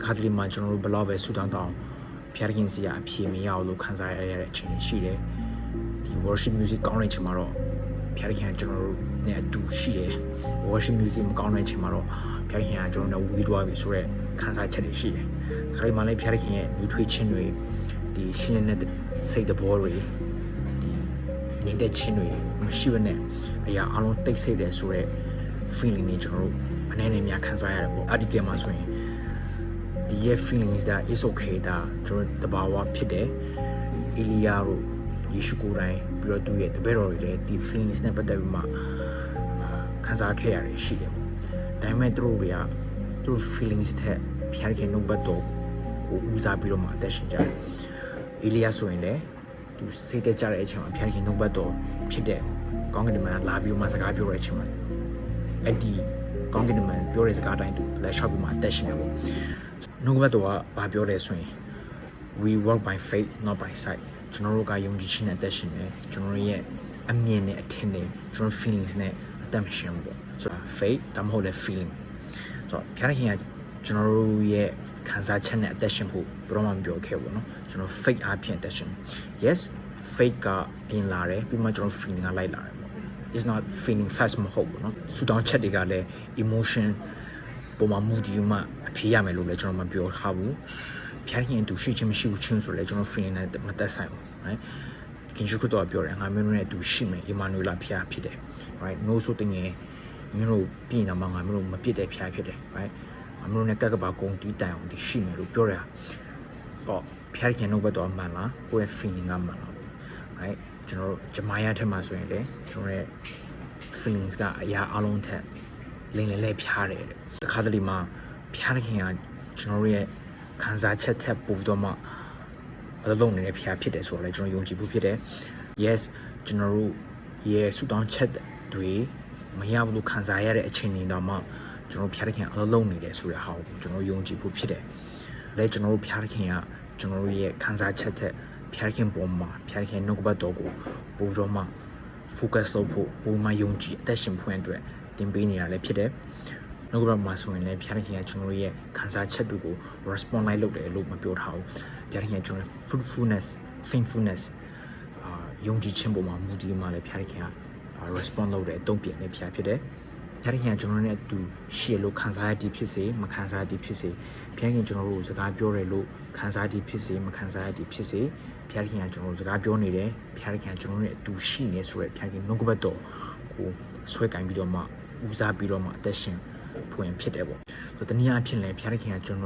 ခါတလေမှာကျွန်တော်တို့ဘလောက်ပဲဆူတောင်းတောင်းဖျားခင်စီကအဖြေမရအောင်လို့ခံစားရတဲ့အချိန်ရှိတယ်ဒီ worship music ကောင်းတဲ့အချိန်မှာတော့ဖျားခင်ကကျွန်တော်တို့နဲ့အတူရှိတယ် worship music မကောင်းတဲ့အချိန်မှာတော့ဖျားခင်ကကျွန်တော်တို့ဝေးသွားပြီဆိုတော့ခံစားချက်တွေရှိတယ်ခါလေးမှလည်းဖျားခင်ရဲ့လူထွေးချင်းတွေဒီရှင်းနေတဲ့စိတ်တဘောတွေဒီနေတဲ့ချင်းတွေမရှိဘဲနဲ့အရာအလုံးတိတ်ဆိတ်တယ်ဆိုတော့ feeling တွေကျွန်တော်တို့အနေနဲ့များခံစားရတယ်ပေါ့အဒီကမှာဆိုရင်ဒီရဲ့ feelings that is okay ဒါကျွန်တော်တဘာဝဖြစ်တယ်အီလီယာတို့ယေရှုကိုယ်တိုင်ပြီးတော့သူရဲ့တပည့်တော်တွေလည်းဒီ feelings နဲ့ပတ်သက်ပြီးမှခံစားခဲ့ရတယ်ရှိတယ်ပေါ့ဒါပေမဲ့သူတို့တွေကသူတို့ feelings ထက်ဖျားခင်နှုတ်ပတ်တော်ကိုဦးစားပြီးတော့မှအသက်ရှင်ကြတယ်အီလီယာဆိုရင်လည်းသူစိတ်သက်ကြတဲ့အချိန်မှာဖျားခင်နှုတ်ပတ်တော်ဖြစ်တဲ့ကောင်းကင်မှာလာပြီးမှစကားပြောတဲ့အချိန်မှာအဲ့ဒီကောင်းကင်မှာပြောတဲ့စကားတိုင်းသူလက်လျှောက်ပြီးမှအသက်ရှင်တယ်ပေါ့နှုတ်ပတ်တော်ကဘာပြောလဲဆိုရင် we work by faith not by sight ကျွန်တော်တို့ကယုံကြည်ခြင်းနဲ့အသက်ရှင်တယ်ကျွန်တော်တို့ရဲ့အမြင်နဲ့အထင်တွေကျွန်တော် feelings နဲ့အသက်ရှင်ပေါ့ဆိုတော့ faith ဒါမှမဟုတ်လည်း feeling ဆိုတော့ခါရခင်ကကျွန်တော်တို့ရဲ့ခံစားချက်နဲ့အသက်ရှင်ဖို့ဘယ်တော့မှမပြောခဲ့ဘူးเนาะကျွန်တော် faith အပြင်အသက်ရှင် yes faith ကပြင်လာတယ်ပြီးမှကျွန်တော် feeling ကလိုက်လာတယ်ပေါ့ it's not feeling fast မဟုတ်ဘူးเนาะဆူတောင်းချက်တွေကလည်း emotion ပုံမှန်မူတည်မှအဖြေရမယ်လို့လည်းကျွန်တော်မပြောထားဘူးဖျားခင်တူရှိချင်းမရှိဘူးချင်းဆိုလည်းကျွန်တော် feeling နဲ့မသက်ဆိုင်ဘူး right ခင်ဗျားတို့ပြောတယ်ငါမင်းတို့နဲ့တူရှိမယ် Emmanuel ဖျားဖြစ်တယ် right no ဆိုတဲ့ငယ်မင်းတို့ပြင်လာမှငါမင်းတို့မပြစ်တဲ့ဖျားဖြစ်တယ် right ငါမင်းတို့နဲ့ကက်ကပါကုန်တီးတိုင်အောင်ဒီရှိမယ်လို့ပြောရတော့ဖျားခင်နှုတ်ဘက်တော့မှန်လားကိုယ့်ရဲ့ feeling ကမှန်လား right ကျွန်တော်တို့ဂျမိုင်းယာထက်မှာဆိုရင်လေကျွန်တော်ရဲ့ feelings ကအရာအလုံးထက်လင်းလဲဖျားတယ်တခါတလေမှာဖျားခင်ကကျွန်တော်တို့ရဲ့ခံစားချက်ထက်ပိုတော့မှအလုံးနေတဲ့ဖျားဖြစ်တယ်ဆိုတော့လေကျွန်တော်ယုံကြည်ဖို့ဖြစ်တယ် yes ကျွန်တော်တို့ရဲ့ဆူတောင်းချက်တွေမရဘူးလို့ခံစားရတဲ့အချိန်တွေတော့မှကျွန်တော်ဖျားခင်အလုံးနေတယ်ဆိုတဲ့ဟာကိုကျွန်တော်ယုံကြည်ဖို့ဖြစ်တယ်လဲကျွန်တော်တို့ဖျားခင်ကကျွန်တော်တို့ရဲ့ခံစားချက်ထက်ဖျားခင်ပုံမှာဖျားခင်နှုတ်ကပတ်တော်ကိုပိုတော့မှ focus လုပ်ဖို့ပုံမှန်ယုံကြည်အသက်ရှင်ဖွင့်အတွက်တင်ပေးနေတာလည်းဖြစ်တယ်နှုတ်ကပတ်မှာဆိုရင်လည်းဖျားခင်ကကျွန်တော်ရဲ့ခံစားချက်တွေကို respond လိုက်လုပ်တယ်လို့မပြောထားဘူးဖျားခင်ကကျွန်တော် fruitfulness faithfulness ယုံကြည်ခြင်းပုံမှာမူတည်မှလည်းဖျားခင်က respond လုပ်တယ်တုံ့ပြန်တဲ့ဖျားဖြစ်တယ်ဖျားခင်ကကျွန်တော်နဲ့အတူရှေ့လို့ခံစားရသည်ဖြစ်စေမခံစားရသည်ဖြစ်စေဖျားခင်ကျွန်တော်တို့စကားပြောတယ်လို့ခံစားရသည်ဖြစ်စေမခံစားရသည်ဖြစ်စေဖျားခင်ကကျွန်တော်တို့စကားပြောနေတယ်ဖျားခင်ကကျွန်တော်နဲ့အတူရှိနေဆိုရယ်ဖျားခင်နှုတ်ကပတ်တော်ကိုဆွဲကင်ပြီးတော့မှဦးစားပြီးတော့မှအသက်ရှင်ဖွင့်ဖြစ်တယ်ပေါ့ဆိုတော့တနည်းအားဖြင့်လည်းဖျားခင်ကကျွန်တော်